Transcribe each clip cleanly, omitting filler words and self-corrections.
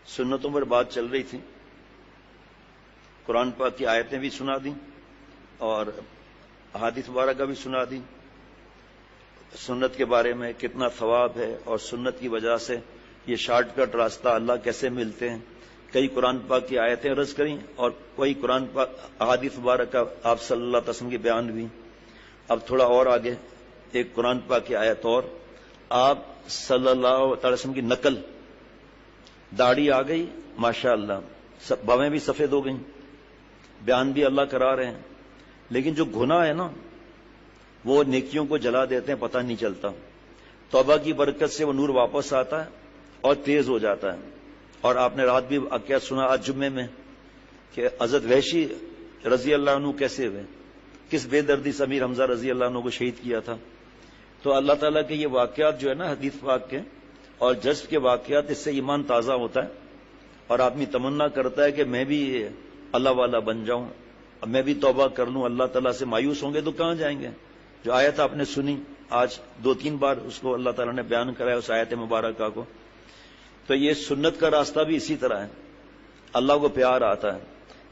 سنتوں پر بات چل رہی تھی، قرآن پاک کی آیتیں بھی سنا دیں اور احادیث مبارکہ بھی سنا دیں، سنت کے بارے میں کتنا ثواب ہے اور سنت کی وجہ سے یہ شارٹ کٹ راستہ اللہ کیسے ملتے ہیں، کئی قرآن پاک کی آیتیں عرض کریں اور کوئی قرآن پاک احادیث مبارکہ آپ صلی اللہ علیہ وسلم کے بیان بھی۔ اب تھوڑا اور آگے ایک قرآن پاک کی آیت اور، آپ صلی اللہ علیہ وسلم کی نقل، داڑھی آ گئی ماشاءاللہ، باویں بھی سفید ہو گئیں، بیان بھی اللہ کرا رہے ہیں، لیکن جو گناہ ہے نا وہ نیکیوں کو جلا دیتے ہیں، پتہ نہیں چلتا۔ توبہ کی برکت سے وہ نور واپس آتا ہے اور تیز ہو جاتا ہے۔ اور آپ نے رات بھی واقعہ سنا آج جمعے میں کہ حضرت وحشی رضی اللہ عنہ کیسے ہوئے، کس بے دردی سے امیر حمزہ رضی اللہ عنہ کو شہید کیا تھا۔ تو اللہ تعالیٰ کے یہ واقعات جو ہے نا حدیث پاک کے اور جذب کے واقعات، اس سے ایمان تازہ ہوتا ہے اور آدمی تمنا کرتا ہے کہ میں بھی اللہ والا بن جاؤں، اب میں بھی توبہ کر لوں۔ اللہ تعالیٰ سے مایوس ہوں گے تو کہاں جائیں گے؟ جو آیت آپ نے سنی آج 2-3 بار اس کو اللہ تعالیٰ نے بیان کرایا اس آیت مبارکہ کو، تو یہ سنت کا راستہ بھی اسی طرح ہے۔ اللہ کو پیار آتا ہے،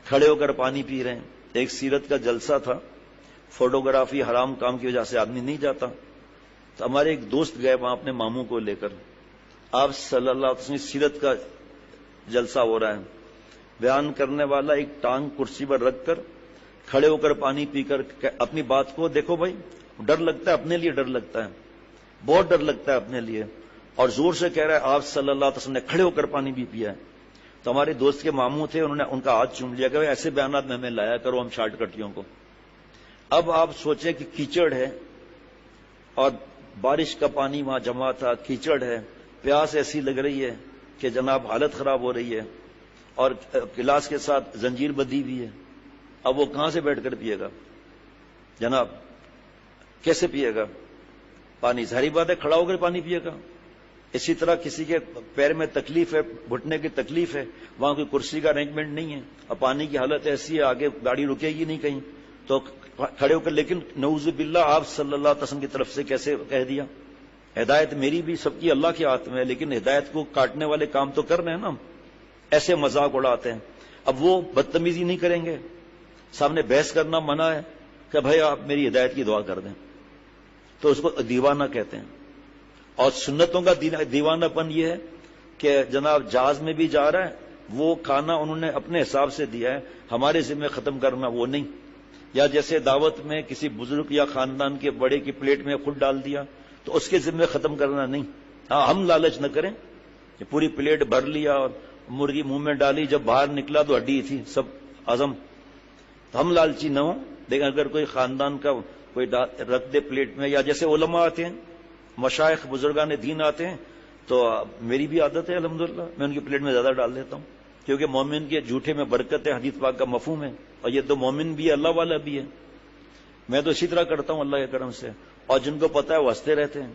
کھڑے ہو کر پانی پی رہے ہیں۔ ایک سیرت کا جلسہ تھا، فوٹوگرافی حرام کام کی وجہ سے آدمی نہیں جاتا، تو ہمارے ایک دوست گئے وہاں اپنے ماموں کو لے کر، آپ صلی اللہ علیہ وسلم سیرت کا جلسہ ہو رہا ہے، بیان کرنے والا ایک ٹانگ کرسی پر رکھ کر کھڑے ہو کر پانی پی کر اپنی بات کو، دیکھو بھائی ڈر لگتا ہے، اپنے لیے ڈر لگتا ہے، بہت ڈر لگتا ہے اپنے لیے، اور زور سے کہہ رہا ہے آپ صلی اللہ علیہ وسلم نے کھڑے ہو کر پانی بھی پیا ہے۔ تو ہمارے دوست کے ماموں تھے، انہوں نے ان کا ہاتھ چوم لیا کہ ایسے بیانات میں ہمیں لایا کرو ہم شارٹ کٹیوں کو۔ اب آپ سوچیں کہ کیچڑ ہے اور بارش کا پانی وہاں جمع تھا، کیچڑ ہے، پیاس ایسی لگ رہی ہے کہ جناب حالت خراب ہو رہی ہے، اور گلاس کے ساتھ زنجیر بدھی ہوئی ہے۔ اب وہ کہاں سے بیٹھ کر پیے گا جناب؟ کیسے پیے گا پانی؟ ظاہری بات ہے کھڑا ہو کر پانی پیے گا۔ اسی طرح کسی کے پیر میں تکلیف ہے، گھٹنے کی تکلیف ہے، وہاں کوئی کرسی کا ارینجمنٹ نہیں ہے اور پانی کی حالت ایسی ہے آگے گاڑی رکے گی نہیں کہیں، تو کھڑے ہو کر، لیکن نعوذ باللہ آپ صلی اللہ علیہ وسلم کی طرف سے کیسے کہہ دیا؟ ہدایت میری بھی سب کی اللہ کے ہاتھ میں ہے، لیکن ہدایت کو کاٹنے والے کام تو کر رہے ہیں نا ہم، ایسے مذاق اڑاتے ہیں۔ اب وہ بدتمیزی نہیں کریں گے، سامنے بحث کرنا منع ہے کہ بھائی آپ میری ہدایت کی دعا کر دیں، تو اس کو دیوانہ کہتے ہیں۔ اور سنتوں کا دیوانہ پن یہ ہے کہ جناب جہاز میں بھی جا رہا ہے، وہ کھانا انہوں نے اپنے حساب سے دیا ہے، ہمارے ذمہ ختم کرنا وہ نہیں۔ یا جیسے دعوت میں کسی بزرگ یا خاندان کے بڑے کی پلیٹ میں خود ڈال دیا تو اس کے ذمہ ختم کرنا نہیں۔ ہاں ہم لالچ نہ کریں کہ پوری پلیٹ بھر لیا اور مرغی منہ میں ڈالی، جب باہر نکلا تو ہڈی تھی سب ہضم، تو ہم لالچی نہ ہوں۔ لیکن اگر کوئی خاندان کا کوئی رکھ دے پلیٹ میں، یا جیسے علماء آتے ہیں، مشائخ بزرگان دین آتے ہیں، تو میری بھی عادت ہے الحمدللہ میں ان کی پلیٹ میں زیادہ ڈال دیتا ہوں، کیونکہ مومن کے جھوٹے میں برکت ہے، حدیث پاک کا مفہوم ہے، اور یہ تو مومن بھی ہے اللہ والا بھی ہے۔ میں تو اسی طرح کرتا ہوں اللہ کے کرم سے، اور جن کو پتا ہے وہ ہنستے رہتے ہیں،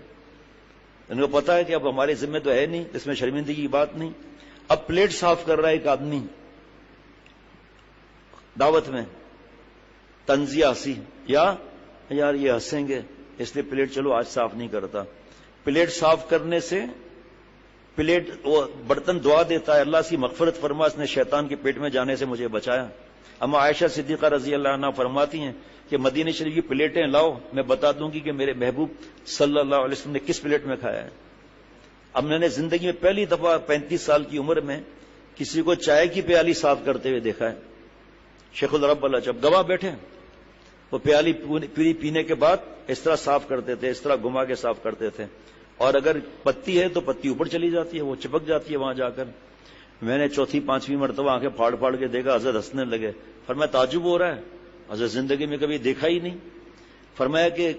ان کو پتا ہے کہ اب ہمارے ذمہ تو ہے نہیں، اس میں شرمندگی کی بات نہیں۔ اب پلیٹ صاف کر رہا ہے ایک آدمی دعوت میں، طنزیہ ہنسی، یا یار یہ ہنسیں گے اس لیے پلیٹ چلو آج صاف نہیں کرتا۔ پلیٹ صاف کرنے سے پلیٹ وہ برتن دعا دیتا ہے، اللہ سی مغفرت فرما، اس نے شیطان کے پیٹ میں جانے سے مجھے بچایا۔ اما عائشہ صدیقہ رضی اللہ عنہ فرماتی ہیں کہ مدینہ شریف کی پلیٹیں لاؤ، میں بتا دوں گی کہ میرے محبوب صلی اللہ علیہ وسلم نے کس پلیٹ میں کھایا ہے۔ اب میں نے زندگی میں پہلی دفعہ 35 سال کی عمر میں کسی کو چائے کی پیالی صاف کرتے ہوئے دیکھا ہے۔ شیخ الرب اللہ جب گواہ بیٹھے، وہ پیالی پوری پینے کے بعد اس طرح صاف کرتے تھے، اس طرح گھما کے صاف کرتے تھے، اور اگر پتی ہے تو پتی اوپر چلی جاتی ہے، وہ چپک جاتی ہے وہاں جا کر۔ میں نے 4-5ویں مرتبہ آنکھیں پھاڑ پھاڑ کے دیکھا، حضرت ہنسنے لگے۔ فرمایا تعجب ہو رہا ہے؟ حضرت زندگی میں کبھی دیکھا ہی نہیں۔ فرمایا کہ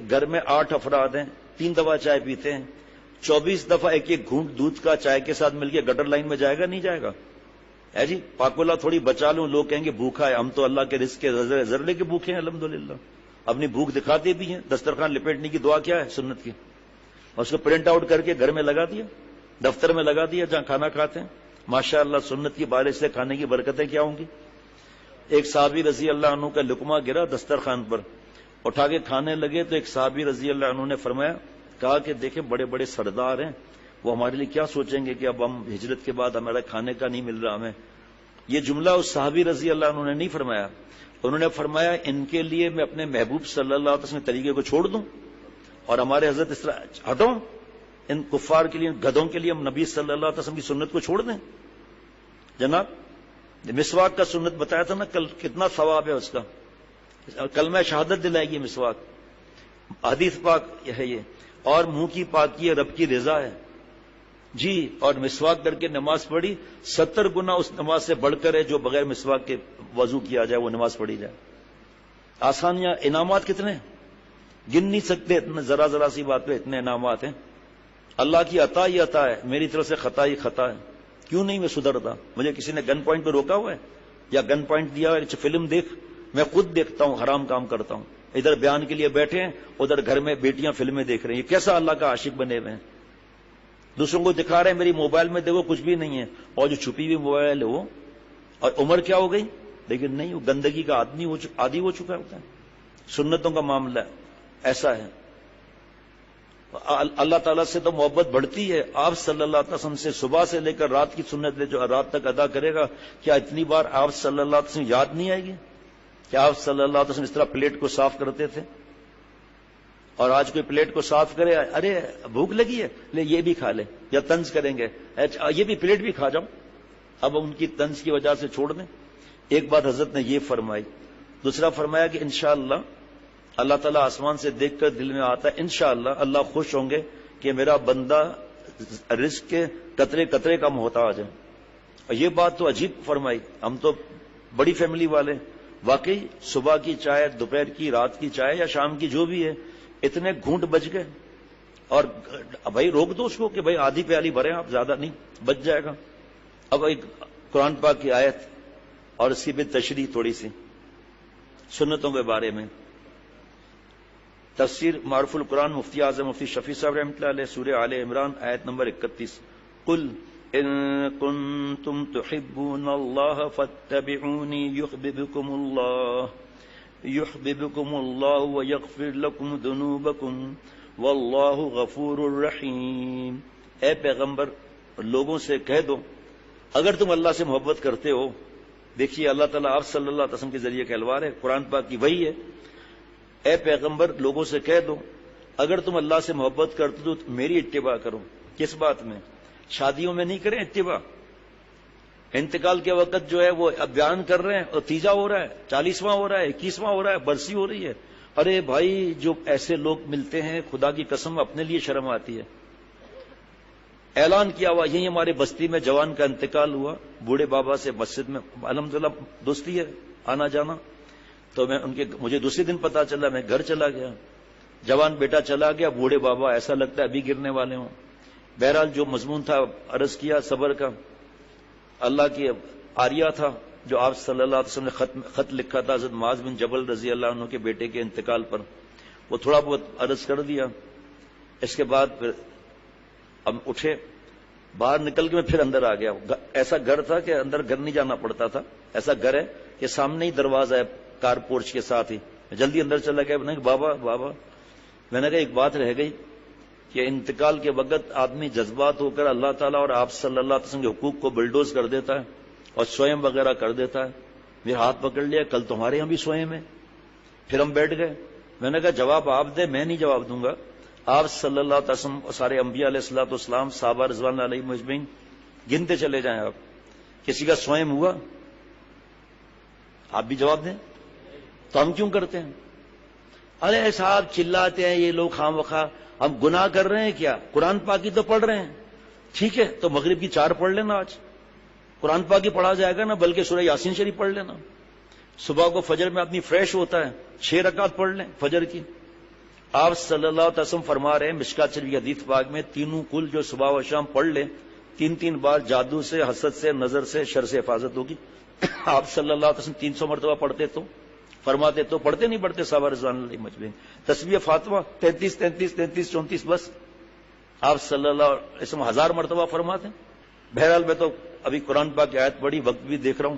گھر میں 8 افراد ہیں، 3 دفعہ چائے پیتے ہیں، 24 دفعہ ایک گھونٹ دودھ کا چائے کے ساتھ مل کے گٹر لائن میں جائے گا نہیں جائے گا؟ ہے جی پاکولا تھوڑی بچا لوں، لوگ کہیں گے بھوکا ہے، ہم تو اللہ کے رزق کے ذرے کے بھوکے ہیں الحمدللہ، اپنی بھوک دکھاتے بھی ہیں۔ دسترخوان لپیٹنے کی دعا کیا ہے سنت کی، اور اس کو پرنٹ آؤٹ کر کے گھر میں لگا دیا، دفتر میں لگا دیا جہاں کھانا کھاتے ہیں۔ ماشاءاللہ سنت کی بارش سے کھانے کی برکتیں کیا ہوں گی۔ ایک صحابی رضی اللہ عنہ کا لقمہ گرا دسترخوان پر، اٹھا کے کھانے لگے تو ایک صحابی رضی اللہ عنہ نے فرمایا، کہا کہ دیکھیں بڑے بڑے سردار ہیں، وہ ہمارے لیے کیا سوچیں گے کہ اب ہم ہجرت کے بعد ہمارا کھانے کا نہیں مل رہا ہمیں. یہ جملہ اس صحابی رضی اللہ عنہ نے نہیں فرمایا. انہوں نے فرمایا ان کے لیے میں اپنے محبوب صلی اللہ علیہ وسلم کے طریقے کو چھوڑ دوں اور ہمارے حضرت اس طرح ہٹوں, ان کفار کے لیے, گدھوں کے لیے ہم نبی صلی اللہ علیہ وسلم کی سنت کو چھوڑ دیں. جناب مسواک کا سنت بتایا تھا نا کل, کتنا ثواب ہے اس کا. کلمہ شہادت دلائے گی مسواک, حدیث پاک ہے یہ, اور منہ کی پاکی رب کی رضا ہے جی. اور مسواک کر کے نماز پڑھی 70 گنا اس نماز سے بڑھ کر ہے جو بغیر مسواک کے وضو کیا جائے وہ نماز پڑھی جائے. آسانیاں, انعامات کتنے گن نہیں سکتے, اتنے ذرا ذرا سی بات پہ اتنے انعامات ہیں. اللہ کی عطا ہی عطا ہے, میری طرف سے خطا ہی خطا ہے. کیوں نہیں میں سدھرتا؟ مجھے کسی نے گن پوائنٹ پہ روکا ہوا ہے یا گن پوائنٹ دیا ہے فلم دیکھ؟ میں خود دیکھتا ہوں, حرام کام کرتا ہوں. ادھر بیان کے لیے بیٹھے ہیں, ادھر گھر میں بیٹیاں فلمیں دیکھ رہی ہیں. کیسا اللہ کا عاشق بنے ہوئے ہیں. دوسروں کو دکھا رہے ہیں میری موبائل میں دیکھو کچھ بھی نہیں ہے, اور جو چھپی ہوئی موبائل ہے وہ, اور عمر کیا ہو گئی, لیکن نہیں, وہ گندگی کا عادی ہو چکا ہوتا ہے. سنتوں کا معاملہ ایسا ہے. اللہ تعالیٰ سے تو محبت بڑھتی ہے. آپ صلی اللہ علیہ وسلم سے صبح سے لے کر رات کی سنت جو رات تک ادا کرے گا, کیا اتنی بار آپ صلی اللہ علیہ وسلم یاد نہیں آئے گی کہ آپ صلی اللہ علیہ وسلم اس طرح پلیٹ کو صاف کرتے تھے؟ اور آج کوئی پلیٹ کو صاف کرے, ارے بھوک لگی ہے لے یہ بھی کھا لے, یا طنز کریں گے یہ بھی پلیٹ بھی کھا جاؤ. اب ان کی طنز کی وجہ سے چھوڑ دیں. ایک بات حضرت نے یہ فرمائی. دوسرا فرمایا کہ انشاءاللہ اللہ تعالیٰ آسمان سے دیکھ کر دل میں آتا ہے انشاءاللہ اللہ خوش ہوں گے کہ میرا بندہ رزق کے قطرے قطرے کا محتاج ہے. اور یہ بات تو عجیب فرمائی. ہم تو بڑی فیملی والے, واقعی صبح کی چائے, دوپہر کی, رات کی چائے یا شام کی جو بھی ہے, اتنے گھونٹ بچ گئے. اور بھائی روک دو اس کو کہ بھائی آدھی پیالی بھریں آپ, زیادہ نہیں, بچ جائے گا. اب ایک قرآن پاک کی آیت اور اس کی بھی تشریح تھوڑی سی سنتوں کے بارے میں. تفسیر معروف القرآن مفتی اعظم مفتی شفیع صاحب رحمۃ اللہ علیہ, سورہ آل عمران آیت نمبر 31. قل ان کنتم تحبون اللہ فاتبعونی یحببکم اللہ ویغفر لکم ذنوبکم واللہ غفور الرحیم. اے پیغمبر لوگوں سے کہہ دو اگر تم اللہ سے محبت کرتے ہو. دیکھیے اللہ تعالیٰ آپ صلی اللہ علیہ وسلم کے ذریعے کہلوا رہے, قرآن پاک کی وہی ہے. اے پیغمبر لوگوں سے کہہ دو اگر تم اللہ سے محبت کرتے ہو تو میری اتباع کرو. کس بات میں؟ شادیوں میں نہیں کریں اتباع. انتقال کے وقت جو ہے وہ اب بیان کر رہے ہیں اور تیجا ہو رہا ہے, 40واں ہو رہا ہے, 21واں ہو رہا ہے, برسی ہو رہی ہے. ارے بھائی جو ایسے لوگ ملتے ہیں خدا کی قسم اپنے لیے شرم آتی ہے. اعلان کیا ہوا یہی ہمارے بستی میں جوان کا انتقال ہوا, بوڑھے بابا سے مسجد میں الحمدللہ دوستی ہے آنا جانا, تو میں مجھے دوسرے دن پتا چلا, میں گھر چلا گیا, جوان بیٹا چلا گیا, بوڑھے بابا ایسا لگتا ہے ابھی گرنے والے ہوں. بہرحال جو مضمون تھا عرض کیا صبر کا. اللہ کی عاریہ تھا جو آپ صلی اللہ علیہ وسلم نے خط لکھا تھا حضرت معاذ بن جبل رضی اللہ عنہ کے بیٹے کے انتقال پر, وہ تھوڑا بہت عرض کر دیا. اس کے بعد پھر ہم اٹھے, باہر نکل کے میں پھر اندر آ گیا. ایسا گھر تھا کہ اندر گھر نہیں جانا پڑتا تھا, ایسا گھر ہے کہ سامنے ہی دروازہ ہے کار پورچ کے ساتھ ہی. جلدی اندر چلا گیا. میں نے کہا بابا میں نے کہا ایک بات رہ گئی کہ انتقال کے وقت آدمی جذبات ہو کر اللہ تعالیٰ اور آپ صلی اللہ علیہ وسلم کے حقوق کو بلڈوز کر دیتا ہے اور سوئم وغیرہ کر دیتا ہے. میرا ہاتھ پکڑ لیا, کل تمہارے یہاں بھی سوئم ہے. پھر ہم بیٹھ گئے. میں نے کہا جواب آپ دے, میں نہیں جواب دوں گا. آپ صلی اللہ علیہ وسلم سارے انبیاء علیہ الصلوۃ والسلام صحابہ رضوان اللہ علیہم اجمعین گنتے چلے جائیں. آپ کسی کا سوئم ہوا آپ بھی جواب دیں, تو ہم کیوں کرتے ہیں؟ ارے صاحب چلاتے ہیں یہ لوگ خام وخواہ, ہم گناہ کر رہے ہیں کیا؟ قرآن پاک کی تو پڑھ رہے ہیں. ٹھیک ہے تو مغرب کی 4 پڑھ لینا, آج قرآن پاک کی پڑھا جائے گا نا, بلکہ سورہ یاسین شریف پڑھ لینا. صبح کو فجر میں آدمی فریش ہوتا ہے, 6 رکعت پڑھ لیں فجر کی. آپ صلی اللہ علیہ وسلم فرما رہے ہیں مشکات شریف کی حدیث پاک میں, تینوں کل جو صبح و شام پڑھ لے 3 بار جادو سے, حسد سے, نظر سے, شر سے حفاظت ہوگی. آپ صلی اللہ علیہ وسلم 300 مرتبہ پڑھتے تو فرماتے تو, پڑھتے نہیں پڑھتے صحابہ رضوان اللہ علیہم اجمعین. تسبیح فاطمہ 33 34 بس آپ صلی اللہ علیہ وسلم 1000 مرتبہ فرماتے. بہرحال میں تو ابھی قرآن پاک کی آیت پڑھی, وقت بھی دیکھ رہا ہوں.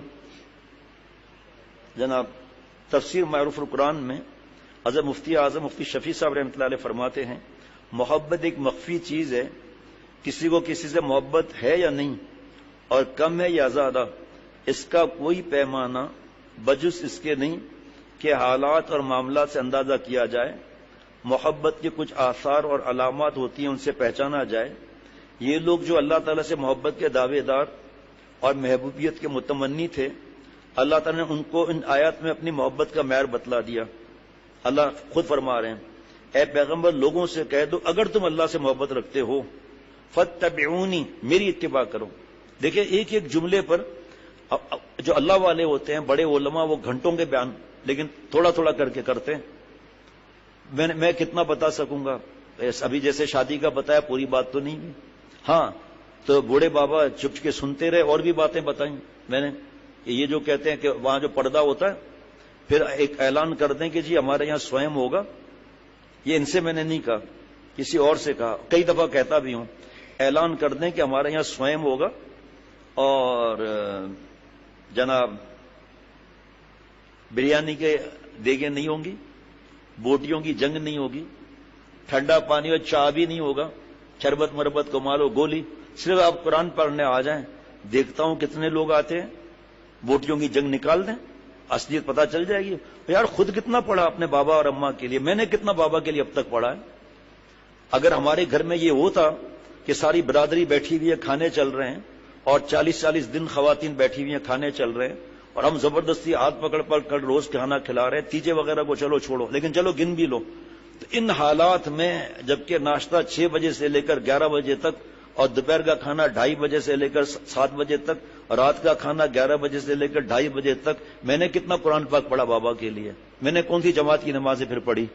جناب تفسیر معروف القرآن میں حضرت مفتی اعظم مفتی شفیع صاحب رحمۃ اللہ علیہ فرماتے ہیں محبت ایک مخفی چیز ہے کسی کو کسی سے محبت ہے یا نہیں، اور کم ہے یا زیادہ، اس کا کوئی پیمانہ بجز اس کے نہیں کہ حالات اور معاملات سے اندازہ کیا جائے۔ محبت کے کچھ آثار اور علامات ہوتی ہیں، ان سے پہچانا جائے۔ یہ لوگ جو اللہ تعالیٰ سے محبت کے دعوے دار اور محبوبیت کے متمنی تھے، اللہ تعالیٰ نے ان کو ان آیات میں اپنی محبت کا معیار بتلا دیا۔ اللہ خود فرما رہے ہیں، اے پیغمبر لوگوں سے کہہ دو اگر تم اللہ سے محبت رکھتے ہو فاتبعونی، میری اتباع کرو۔ دیکھیں ایک ایک جملے پر جو اللہ والے ہوتے ہیں بڑے علماء، وہ گھنٹوں کے بیان لیکن تھوڑا تھوڑا کر کے کرتے ہیں۔ میں کتنا بتا سکوں گا، ابھی جیسے شادی کا بتایا پوری بات تو نہیں ہوئی، ہاں تو بوڑھے بابا چپ کے سنتے رہے، اور بھی باتیں بتائیں میں نے۔ یہ جو کہتے ہیں کہ وہاں جو پردہ ہوتا ہے پھر ایک اعلان کر دیں کہ جی ہمارے یہاں سوئم ہوگا، یہ ان سے میں نے نہیں کہا، کسی اور سے کہا، کئی دفعہ کہتا بھی ہوں، اعلان کر دیں کہ ہمارے یہاں سوئم ہوگا اور جناب بریانی کے دیگیں نہیں ہوں گی، بوٹیوں کی جنگ نہیں ہوگی، ٹھنڈا پانی اور چائے بھی نہیں ہوگا، شربت مربت کو مالو گولی، صرف آپ قرآن پڑھنے آ جائیں۔ دیکھتا ہوں کتنے لوگ آتے ہیں، بوٹیوں کی جنگ نکال دیں، اصلیت پتہ چل جائے گی۔ یار خود کتنا پڑھا اپنے بابا اور اماں کے لیے، میں نے کتنا بابا کے لیے اب تک پڑھا ہے۔ اگر ہمارے گھر میں یہ ہوتا کہ ساری برادری بیٹھی ہوئی ہے، کھانے چل رہے ہیں، اور 40 دن خواتین بیٹھی ہوئی ہیں، کھانے چل رہے ہیں، اور ہم زبردستی ہاتھ پکڑ کر روز کھانا کھلا رہے ہیں، تیجے وغیرہ کو چلو چھوڑو لیکن چلو گن بھی لو، تو ان حالات میں جبکہ ناشتہ 6 بجے سے لے کر 11 بجے تک، اور دوپہر کا کھانا 2:30 بجے سے لے کر 7 بجے تک، اور رات کا کھانا 11 بجے سے لے کر 2:30 بجے تک، میں نے کتنا قرآن پاک پڑھا بابا کے لیے، میں نے کون سی جماعت کی نمازیں پھر پڑھی۔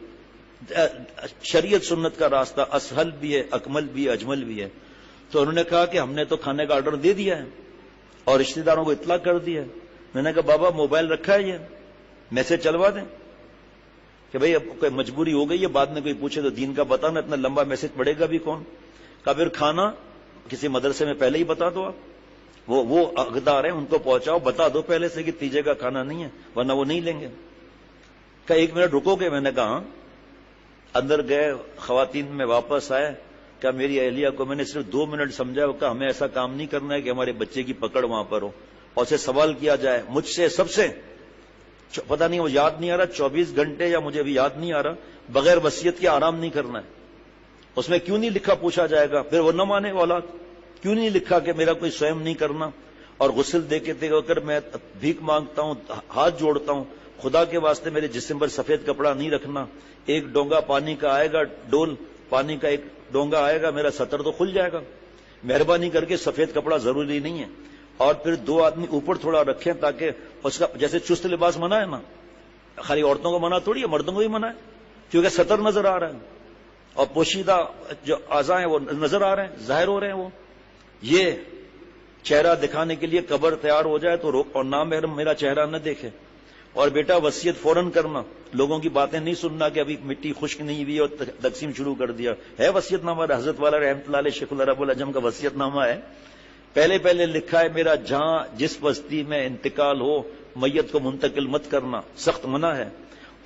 شریعت سنت کا راستہ اسہل بھی ہے، اکمل بھی ہے، اجمل بھی ہے۔ تو انہوں نے کہا کہ ہم نے تو کھانے کا آرڈر دے دیا ہے اور رشتہ داروں کو اطلاع کر دی ہے۔ میں نے کہا بابا موبائل رکھا ہے، یہ میسج چلوا دیں کہ بھئی اب کوئی مجبوری ہو گئی ہے، بعد میں کوئی پوچھے تو دین کا بتانا، اتنا لمبا میسج پڑھے گا بھی کون۔ کہا پھر کھانا کسی مدرسے میں پہلے ہی بتا دو، آپ وہ حقدار ہیں ان کو پہنچاؤ، بتا دو پہلے سے کہ تیجے کا کھانا نہیں ہے ورنہ وہ نہیں لیں گے۔ کہا 1 منٹ رکو گے؟ میں نے کہا ہاں۔ اندر گئے، خواتین میں واپس آئے، کہ میری اہلیہ کو میں نے صرف 2 منٹ سمجھا، کہ ہمیں ایسا کام نہیں کرنا ہے کہ ہمارے بچے کی پکڑ وہاں پر ہو اور اسے سوال کیا جائے مجھ سے، سب سے، پتہ نہیں وہ یاد نہیں آ رہا 24 گھنٹے یا مجھے بھی یاد نہیں آ رہا، بغیر وصیت کے آرام نہیں کرنا ہے۔ اس میں کیوں نہیں لکھا پوچھا جائے گا، پھر وہ نہ مانے اولاد، کیوں نہیں لکھا کہ میرا کوئی سوئم نہیں کرنا، اور غسل دے کے کر میں بھیک مانگتا ہوں، ہاتھ جوڑتا ہوں، خدا کے واسطے میرے جسم پر سفید کپڑا نہیں رکھنا، ایک ڈونگا پانی کا آئے گا، ڈول پانی کا ایک ڈونگا آئے گا، میرا سطر تو کھل جائے گا، مہربانی کر کے سفید کپڑا ضروری نہیں ہے۔ اور پھر 2 آدمی اوپر تھوڑا رکھیں تاکہ اس کا جیسے چست لباس منع ہے نا، خالی عورتوں کو منع تھوڑی ہے، مردوں کو بھی منع ہے، کیونکہ سطر نظر آ رہا ہے اور پوشیدہ جو اعضاء ہیں وہ نظر آ رہے ہیں، ظاہر ہو رہے ہیں۔ وہ یہ چہرہ دکھانے کے لیے قبر تیار ہو جائے تو اور نامحرم میرا چہرہ نہ دیکھے۔ اور بیٹا وصیت فوراً کرنا، لوگوں کی باتیں نہیں سننا کہ ابھی مٹی خشک نہیں ہوئی اور تقسیم شروع کر دیا ہے۔ وصیت نامہ حضرت والا رحمۃ اللہ علیہ شیخ العرب العجم کا وصیت نامہ ہے، پہلے لکھا ہے میرا جہاں جس بستی میں انتقال ہو میت کو منتقل مت کرنا، سخت منع ہے،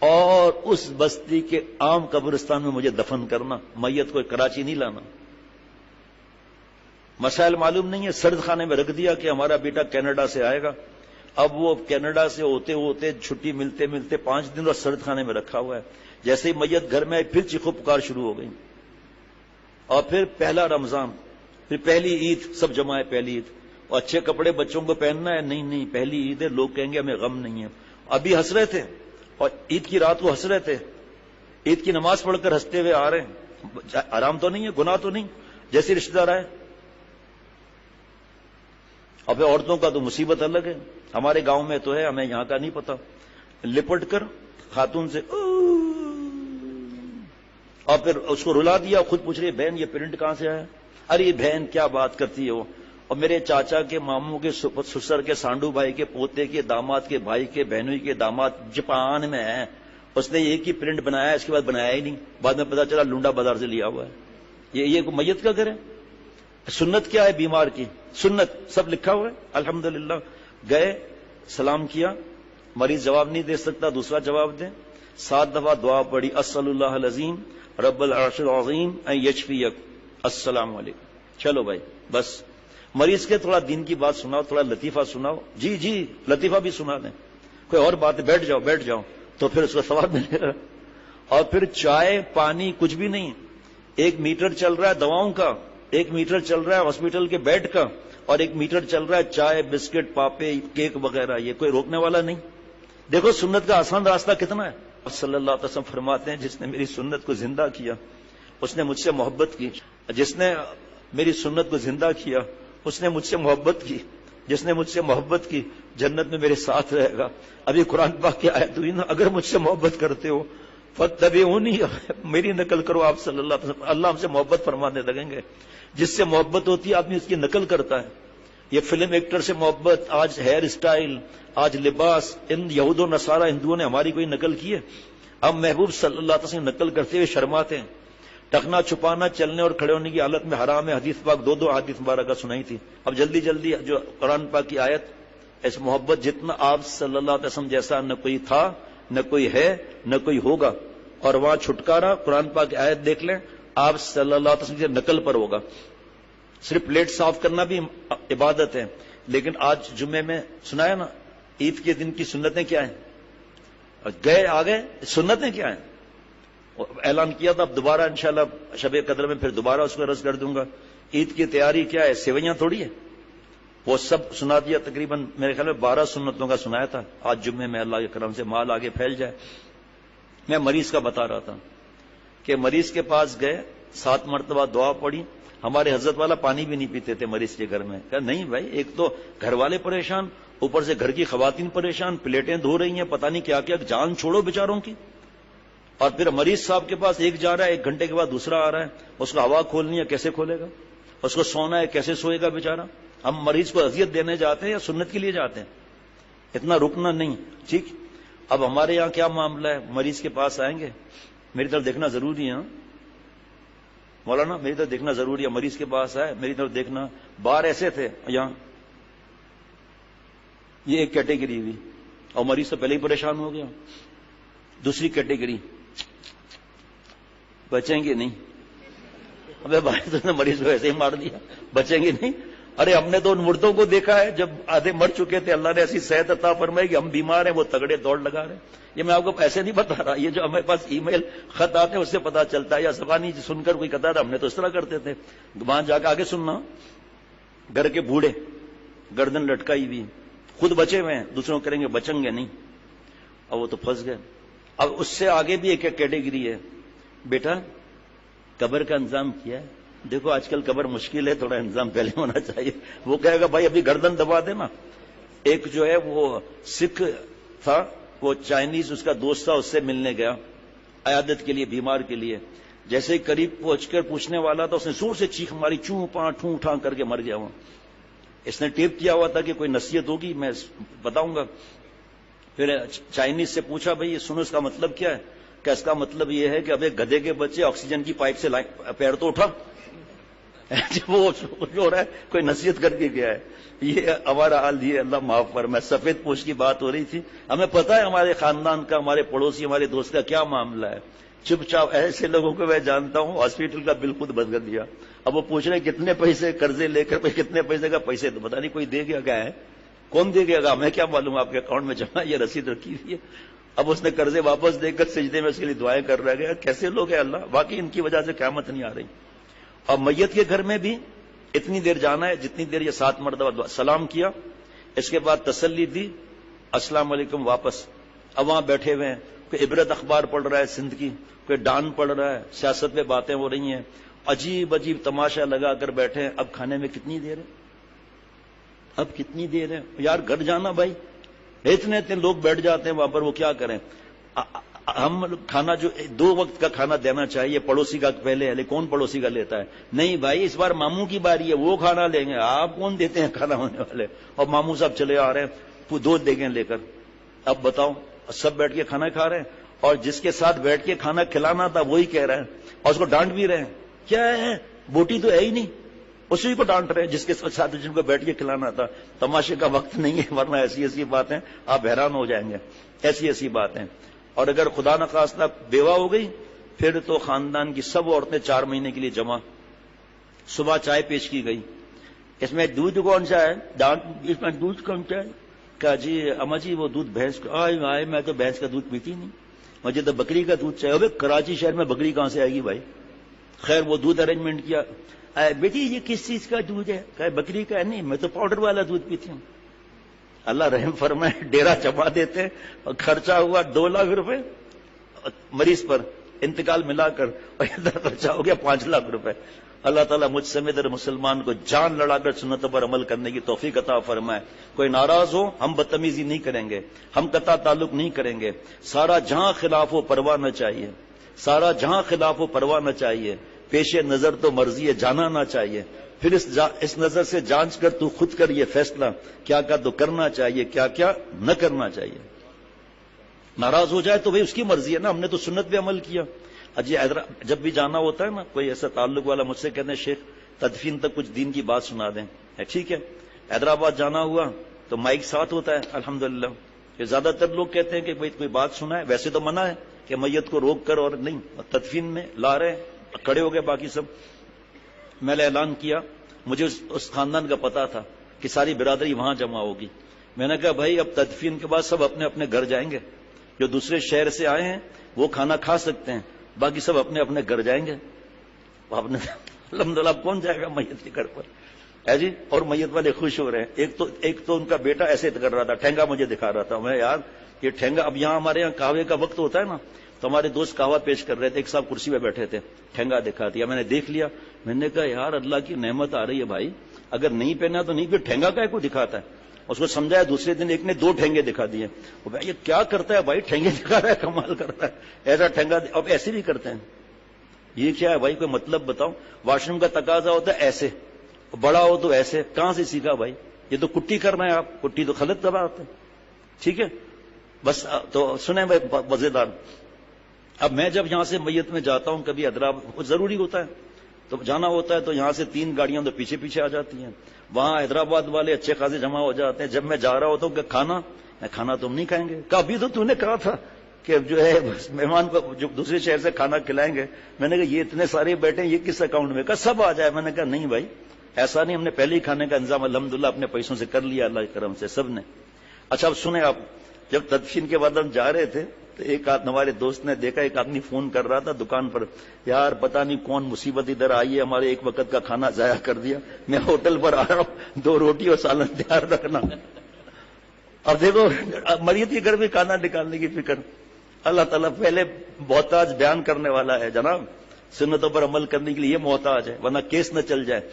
اور اس بستی کے عام قبرستان میں مجھے دفن کرنا، میت کو کراچی نہیں لانا۔ مسائل معلوم نہیں ہے، سرد خانے میں رکھ دیا کہ ہمارا بیٹا کینیڈا سے آئے گا، اب وہ کینیڈا سے ہوتے ہوتے چھٹی ملتے 5 دن اور سرد خانے میں رکھا ہوا ہے۔ جیسے ہی میت گھر میں آئی پھر چیخو پکار شروع ہو گئی، اور پھر پہلا رمضان، پھر پہلی عید، سب جمع ہے پہلی عید، اور اچھے کپڑے بچوں کو پہننا ہے، نہیں پہلی عید ہے، لوگ کہیں گے ہمیں غم نہیں ہے۔ ابھی ہنس رہے تھے اور عید کی رات کو ہنس رہے تھے، عید کی نماز پڑھ کر ہنستے ہوئے آ رہے ہیں، آرام تو نہیں ہے، گناہ تو نہیں، جیسے رشتہ دار آئے۔ اور پھر عورتوں کا تو مصیبت الگ ہے، ہمارے گاؤں میں تو ہے، ہمیں یہاں کا نہیں پتا، لپٹ کر خاتون سے اور پھر اس کو رلا دیا، خود پوچھ رہی بہن یہ پرنٹ کہاں سے آیا؟ ارے بہن کیا بات کرتی ہے وہ، اور میرے چاچا کے ماموں کے سسر کے سانڈو بھائی کے پوتے کے داماد کے بھائی کے بہنوئی کے داماد جاپان میں ہے، اس نے ایک ہی پرنٹ بنایا، اس کے بعد بنایا ہی نہیں، بعد میں پتا چلا لونڈا بازار سے لیا ہوا ہے۔ یہ کوئی میت کا گھر ہے؟ سنت کیا ہے بیمار کی؟ سنت سب لکھا ہوا ہے، الحمدللہ۔ گئے، سلام کیا، مریض جواب نہیں دے سکتا، دوسرا جواب دیں، 7 دفعہ دعا پڑھی، اسأل اللہ العظیم رب العرش العظیم ان یشفیک، السلام علیکم۔ چلو بھائی بس مریض کے تھوڑا دین کی بات سناؤ, تھوڑا لطیفہ سناؤ. جی جی لطیفہ بھی سنا دیں, کوئی اور بات ہے, بیٹھ جاؤ بیٹھ جاؤ, تو پھر اس کو ثواب ملے گا. اور پھر چائے پانی کچھ بھی نہیں, 1 میٹر چل رہا ہے دواؤں کا, 1 میٹر چل رہا ہے ہاسپٹل کے بیڈ کا, اور 1 میٹر چل رہا ہے چائے بسکٹ پاپے کیک وغیرہ. یہ کوئی روکنے والا نہیں. دیکھو سنت کا آسان راستہ کتنا ہے. صلی اللہ علیہ وسلم فرماتے ہیں جس نے میری سنت کو زندہ کیا اس نے مجھ سے محبت کی, جس نے میری سنت کو زندہ کیا اس نے مجھ سے محبت کی, جس نے مجھ سے محبت کی جنت میں میرے ساتھ رہے گا. ابھی قرآن پاک کی آیت ہوئی نا, اگر مجھ سے محبت کرتے ہو فاتبعونی, میری نقل کرو آپ صلی اللہ علیہ وسلم. اللہ ہم سے محبت فرمانے لگیں گے. جس سے محبت ہوتی ہے آدمی اس کی نقل کرتا ہے. یہ فلم ایکٹر سے محبت, آج ہیئر اسٹائل, آج لباس, ان یہود و نصارہ ہندوؤں نے ہماری کوئی نقل کی ہے؟ ہم محبوب صلی اللہ علیہ وسلم نقل کرتے ہوئے شرماتے ہیں. ٹکنا چھپانا چلنے اور کھڑے ہونے کی حالت میں حرام ہے. حدیث پاک 2 حدیث مبارکہ سنائی تھی. اب جلدی جلدی جو قرآن پاک کی آیت, اس محبت جتنا آپ صلی اللہ علیہ وسلم جیسا نہ کوئی تھا نہ کوئی ہے نہ کوئی ہوگا. اور وہاں چھٹکارا قرآن پاک کی آیت دیکھ لیں, آپ صلی اللہ علیہ وسلم کی نقل پر ہوگا. صرف پلیٹ صاف کرنا بھی عبادت ہے. لیکن آج جمعے میں سنایا نا, عید کے دن کی سنتیں کیا ہیں, گئے آگے سنتیں کیا ہیں. اعلان کیا تھا, اب دوبارہ انشاءاللہ شب قدر میں پھر دوبارہ اس کو عرض کر دوں گا. عید کی تیاری کیا ہے, سیویاں تھوڑی ہے, وہ سب سنا دیا. تقریباً میرے خیال میں 12 سنتوں کا سنایا تھا. آج جمعے میں اللہ کے کرم سے مال آگے پھیل جائے. میں مریض کا بتا رہا تھا کہ مریض کے پاس گئے, 7 مرتبہ دعا پڑھی. ہمارے حضرت والا پانی بھی نہیں پیتے تھے مریض کے گھر میں. کہا نہیں بھائی, ایک تو گھر والے پریشان, اوپر سے گھر کی خواتین پریشان, پلیٹیں دھو رہی ہیں, پتہ نہیں کیا کیا, جان چھوڑو بیچاروں کی. اور پھر مریض صاحب کے پاس ایک جا رہا ہے, 1 گھنٹے کے بعد دوسرا آ رہا ہے. اس کو ہوا کھولنی ہے, کیسے کھولے گا؟ اس کو سونا ہے, کیسے سوئے گا بیچارہ؟ ہم مریض کو اذیت دینے جاتے ہیں یا سنت کے لیے جاتے ہیں؟ اتنا رکنا نہیں. ٹھیک, اب ہمارے یہاں کیا معاملہ ہے, مریض کے پاس آئیں گے, میری طرف دیکھنا ضروری ہے مولانا, میری طرف دیکھنا ضروری ہے. مریض کے پاس آئے, میری طرف دیکھنا. بار ایسے تھے یہاں, یہ ایک کیٹیگری ہوئی, اور مریض تو پہلے ہی پریشان ہو گیا. دوسری کیٹیگری, بچیں گے نہیں. ابے بھائی تو نے مریض کو ایسے ہی مار دیا, بچیں گے نہیں. ارے ہم نے تو ان مردوں کو دیکھا ہے جب آدھے مر چکے تھے, اللہ نے ایسی صحت عطا فرمائی کہ ہم بیمار ہیں, وہ تگڑے دوڑ لگا رہے ہیں. یہ میں آپ کو ایسے نہیں بتا رہا, یہ جو ہمارے پاس ای میل خط آتے ہیں اس سے پتا چلتا ہے, یا زبانی سن کر کوئی کہتا تھا ہم نے تو اس طرح کرتے تھے. وہاں جا کے آگے سننا, گھر کے بوڑھے گردن لٹکائی ہوئی, خود بچے ہوئے ہیں, دوسروں کریں گے بچیں گے نہیں, اور وہ تو پھنس گئے. اب اس سے آگے بھی ایک کیٹیگری ہے, بیٹا قبر کا انتظام کیا ہے؟ دیکھو آج کل قبر مشکل ہے, تھوڑا انتظام پہلے ہونا چاہیے. وہ کہے گا بھائی ابھی گردن دبا دینا. ایک جو ہے وہ سکھ تھا, وہ چائنیز اس کا دوست تھا, اس سے ملنے گیا عیادت کے لیے, بیمار کے لیے. جیسے ہی قریب پہنچ کر پوچھنے والا تھا, اس نے زور سے چیخ ماری, چوں پاں ٹھوں ٹھاں کر کے مر گیا. وہاں اس نے ٹیپ کیا ہوا تھا کہ کوئی نصیحت ہوگی میں بتاؤں گا. پھر چائنیز سے پوچھا بھائی یہ سنو, اس کا مطلب کیا ہے؟ کہ اس کا مطلب یہ ہے کہ اب ایک گدھے کے بچے آکسیجن کی پائپ سے پیر تو اٹھا. وہ جو رہا ہے کوئی نصیحت کر کے گیا ہے. یہ ہمارا حال یہ, اللہ معاف پر. میں سفید پوش کی بات ہو رہی تھی, ہمیں پتا ہے ہمارے خاندان کا, ہمارے پڑوسی, ہمارے دوست کا کیا معاملہ ہے. چپ چاپ ایسے لوگوں کو میں جانتا ہوں, ہاسپٹل کا بل خود بند کر دیا. اب وہ پوچھ رہے کتنے پیسے قرضے لے کر, کتنے پیسے کا پیسے, تو پتا نہیں کوئی دے گیا کیا ہے, کون دے گیا, ہمیں کیا معلوم آپ کے اکاؤنٹ میں جمع یہ رسید رکھی ہوئی ہے. اب اس نے قرضے واپس دے کر سجدے میں اس کے لیے دعائیں کر رہا گیا. کیسے لوگ ہیں اللہ, باقی ان کی وجہ سے قیامت نہیں آ رہی. اور میت کے گھر میں بھی اتنی دیر جانا ہے جتنی دیر یہ 7 مرتبہ سلام کیا, اس کے بعد تسلی دی, السلام علیکم, واپس. اب وہاں بیٹھے ہوئے ہیں, کوئی عبرت اخبار پڑھ رہا ہے سندھ کی, کوئی ڈان پڑھ رہا ہے, سیاست پہ باتیں ہو رہی ہیں, عجیب عجیب تماشا لگا کر بیٹھے ہیں. اب کھانے میں کتنی دیر ہے, اب کتنی دیر ہے یار, گھر جانا بھائی. اتنے لوگ بیٹھ جاتے ہیں وہاں پر, وہ کیا کریں. ہم کھانا جو 2 وقت کا کھانا دینا چاہیے, پڑوسی کا پہلے ہے, کون پڑوسی کا لیتا ہے؟ نہیں بھائی, اس بار ماموں کی باری ہے, وہ کھانا لیں گے, آپ کون دیتے ہیں کھانا ہونے والے. اور ماموں صاحب چلے آ رہے ہیں 2 دیگیں لے کر. اب بتاؤ, سب بیٹھ کے کھانا کھا رہے ہیں, اور جس کے ساتھ بیٹھ کے کھانا کھلانا تھا وہی کہہ رہے ہیں, اور اس کو ڈانٹ بھی رہے ہیں. کیا ہے, بوٹی تو ہے ہی نہیں, اسی کو ڈانٹ رہے ہیں جس کے ساتھ جن کو بیٹھ کے کھلانا تھا. تماشے کا وقت نہیں ہے, ورنہ ایسی ایسی باتیں آپ حیران ہو جائیں گے, ایسی ایسی باتیں. اور اگر خدا نخواستہ بیوہ ہو گئی, پھر تو خاندان کی سب عورتیں 4 مہینے کے لیے جمع, صبح چائے پیش کی گئی، اس میں دودھ کون سا ہے؟ اس میں دودھ کون سا ہے؟ کہا جی اما جی وہ دودھ بھینس کا۔ آئے میں تو بھینس کا دودھ پیتی نہیں، مجھے تو بکری کا دودھ چاہیے۔ ابے کراچی شہر میں بکری کہاں سے آئے گی بھائی؟ خیر وہ دودھ ارینجمنٹ کیا۔ بیٹی یہ کس چیز کا دودھ ہے؟ کہا بکری کا ہے۔ نہیں میں تو پاؤڈر والا دودھ پیتی ہوں۔ اللہ رحم فرمائے، ڈیرا جما دیتے اور خرچہ ہوا 2 لاکھ روپے مریض پر، انتقال ملا کر، اور ادھر خرچہ ہو گیا 5 لاکھ روپے۔ اللہ تعالیٰ مجھ سمیت مسلمان کو جان لڑا کر سنتوں پر عمل کرنے کی توفیق عطا فرمائے۔ کوئی ناراض ہو ہم بدتمیزی نہیں کریں گے، ہم قطع تعلق نہیں کریں گے۔ سارا جہاں خلاف ہو پرواہ نہ چاہیے، سارا جہاں خلاف ہو پرواہ نہ چاہیے، پیش نظر تو مرضی جانا نہ چاہیے۔ پھر اس نظر سے جانچ کر تو خود کر یہ فیصلہ، کیا کیا تو کرنا چاہیے، کیا کیا نہ کرنا چاہیے۔ ناراض ہو جائے تو بھائی اس کی مرضی ہے نا، ہم نے تو سنت پہ عمل کیا۔ اجی جب بھی جانا ہوتا ہے نا، کوئی ایسا تعلق والا مجھ سے کہتے ہیں شیخ تدفین تک کچھ دین کی بات سنا دیں، ٹھیک ہے۔ حیدرآباد جانا ہوا تو مائک ساتھ ہوتا ہے الحمدللہ۔ کہ زیادہ تر لوگ کہتے ہیں کہ بھائی کوئی بات سنا ہے، ویسے تو منع ہے کہ میت کو روک کر، اور نہیں تدفین میں لا رہے ہیں، کھڑے ہو گئے باقی سب۔ میں نے اعلان کیا، مجھے اس خاندان کا پتا تھا کہ ساری برادری وہاں جمع ہوگی۔ میں نے کہا بھائی اب تدفین کے بعد سب اپنے اپنے گھر جائیں گے، جو دوسرے شہر سے آئے ہیں وہ کھانا کھا سکتے ہیں، باقی سب اپنے اپنے گھر جائیں گے۔ الحمدللہ کون جائے گا میت کے گھر پر، ہے جی؟ اور میت والے خوش ہو رہے ہیں۔ ایک تو ان کا بیٹا ایسے کر رہا تھا، ٹھینگا مجھے دکھا رہا تھا۔ میں یار یہ ٹھینگا، اب یہاں ہمارے یہاں قہوے کا وقت ہوتا ہے نا، تو ہمارے دوست قہوہ پیش کر رہے تھے، ایک صاحب کرسی پہ بیٹھے تھے، ٹھینگا دکھا دیا۔ میں نے دیکھ لیا، میں نے کہا یار اللہ کی نعمت آ رہی ہے بھائی، اگر نہیں پہنا تو نہیں، پھر ٹھینگا کا کو دکھاتا ہے۔ اس کو سمجھایا، دوسرے دن ایک نے 2 ٹھینگے دکھا دیے۔ یہ کیا کرتا ہے بھائی، ٹھینگے دکھا رہا ہے، کمال کرتا ہے ایسا ٹھینگا۔ اب ایسے بھی کرتے ہیں، یہ کیا ہے بھائی، کوئی مطلب بتاؤ۔ واش روم کا تقاضا ہوتا ہے ایسے، بڑا ہو تو ایسے، کہاں سے سیکھا بھائی؟ یہ تو کٹی کرنا ہے، آپ کٹی تو غلط دبا آتے ہیں، ٹھیک ہے۔ بس تو سنیں بھائی مزیدار، اب میں جب یہاں سے میت میں جاتا ہوں کبھی حیدرآباد، ضروری ہوتا ہے تو جانا ہوتا ہے، تو یہاں سے 3 گاڑیاں تو پیچھے پیچھے آ جاتی ہیں، وہاں حیدرآباد والے اچھے خاصے جمع ہو جاتے ہیں۔ جب میں جا رہا ہوتا ہوں کہ کھانا تم نہیں کھائیں گے؟ کبھی تو نے کہا تھا کہ جو ہے مہمان کو جو دوسرے شہر سے کھانا کھلائیں گے۔ میں نے کہا یہ اتنے سارے بیٹھے ہیں، یہ کس اکاؤنٹ میں؟ کہا سب آ جائے۔ میں نے کہا نہیں بھائی ایسا نہیں، ہم نے پہلے ہی کھانے کا انتظام الحمدللہ اپنے پیسوں سے کر لیا، اللہ کے کرم سے سب نے۔ اچھا اب سنیں، آپ جب تدفین کے بعد ہم جا رہے تھے تو ایک ہمارے دوست نے دیکھا، ایک آدمی فون کر رہا تھا دکان پر، یار پتہ نہیں کون مصیبت ادھر آئی ہے، ہمارے ایک وقت کا کھانا ضائع کر دیا، میں ہوٹل پر آ رہا ہوں، 2 روٹی اور سالن تیار رکھنا۔ اب دیکھو مریض کے گھر میں کھانا نکالنے کی فکر۔ اللہ تعالیٰ پہلے محتاج بیان کرنے والا ہے جناب، سنتوں پر عمل کرنے کے لیے یہ محتاج ہے، ورنہ کیس نہ چل جائے۔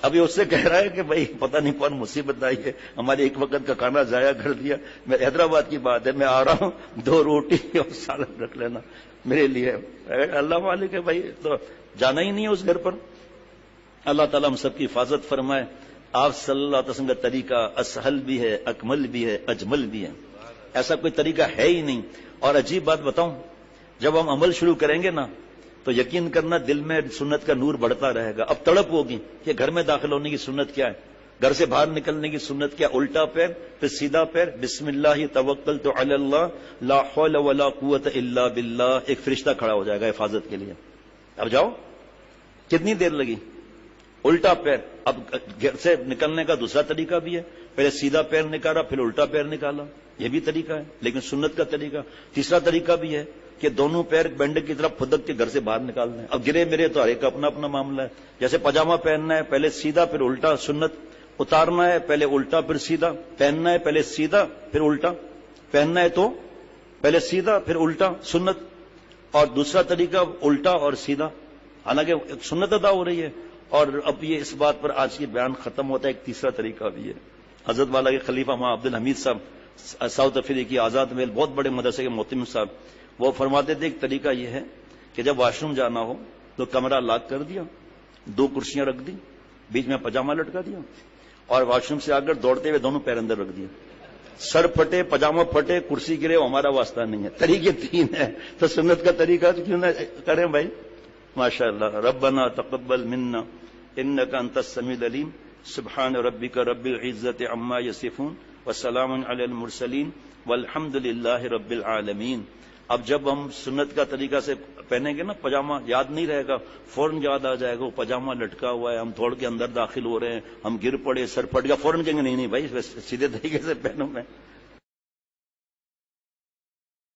ابھی اس سے کہہ رہا ہے کہ بھائی پتہ نہیں کون مصیبت آئی ہے، ہمارے ایک وقت کا کھانا ضائع کر دیا۔ میں حیدرآباد کی بات ہے، میں آ رہا ہوں، 2 روٹی اور سالن رکھ لینا میرے لیے۔ اللہ مالک ہے بھائی، تو جانا ہی نہیں ہے اس گھر پر۔ اللہ تعالیٰ ہم سب کی حفاظت فرمائے۔ آپ صلی اللہ علیہ وسلم کا طریقہ اسہل بھی ہے، اکمل بھی ہے، اجمل بھی ہے، ایسا کوئی طریقہ ہے ہی نہیں۔ اور عجیب بات بتاؤں، جب ہم عمل شروع کریں گے نا تو یقین کرنا دل میں سنت کا نور بڑھتا رہے گا۔ اب تڑپ ہوگی کہ گھر میں داخل ہونے کی سنت کیا ہے، گھر سے باہر نکلنے کی سنت کیا، الٹا پیر پھر سیدھا پیر، بسم اللہ توکلت علی اللہ لا حول ولا قوت الا باللہ، ایک فرشتہ کھڑا ہو جائے گا حفاظت کے لیے۔ اب جاؤ، کتنی دیر لگی؟ الٹا پیر۔ اب گھر سے نکلنے کا دوسرا طریقہ بھی ہے، پہلے سیدھا پیر نکالا پھر الٹا پیر نکالا، یہ بھی طریقہ ہے لیکن سنت کا طریقہ۔ تیسرا طریقہ بھی ہے کہ دونوں پیر بینڈ کی طرف پھدک کے گھر سے باہر نکالنا ہے۔ اب گرے میرے تو ہر ایک اپنا اپنا معاملہ ہے، جیسے پاجامہ پہننا ہے پہلے سیدھا پھر الٹا سنت، اتارنا ہے پہلے الٹا پھر سیدھا، پہننا ہے پہلے سیدھا پھر الٹا، پہننا ہے تو پہلے سیدھا پھر الٹا سنت، اور دوسرا طریقہ الٹا اور سیدھا، حالانکہ سنت ادا ہو رہی ہے۔ اور اب یہ اس بات پر آج کی بیان ختم ہوتا ہے، ایک تیسرا طریقہ بھی ہے۔ حضرت والا کے خلیفہ ماں عبد الحمید صاحب ساؤتھ افریقی آزاد محل، بہت بڑے مدرسے کے محتم صاحب، وہ فرماتے تھے ایک طریقہ یہ ہے کہ جب واش روم جانا ہو تو کمرہ لاک کر دیا، 2 کرسیاں رکھ دی، بیچ میں پاجامہ لٹکا دیا، اور واش روم سے آ کر دوڑتے ہوئے دونوں پیر اندر رکھ دیا۔ سر پھٹے، پاجامہ پھٹے، کرسی گرے، ہمارا واسطہ نہیں ہے۔ طریقے 3 ہیں، تو سنت کا طریقہ تو کیوں نہ کریں بھائی؟ ماشاء اللہ۔ ربنا تقبل منا انک انت السمیع العلیم، سبحان ربک رب العزت عما یصفون وسلام علی المرسلین والحمد للہ رب العالمین۔ اب جب ہم سنت کا طریقہ سے پہنیں گے نا پاجامہ، یاد نہیں رہے گا، فوراً یاد آ جائے گا وہ پاجامہ لٹکا ہوا ہے، ہم توڑ کے اندر داخل ہو رہے ہیں، ہم گر پڑے، سر پھٹ گیا، فوراً کہیں گے نہیں نہیں بھائی سیدھے طریقے سے پہنو میں،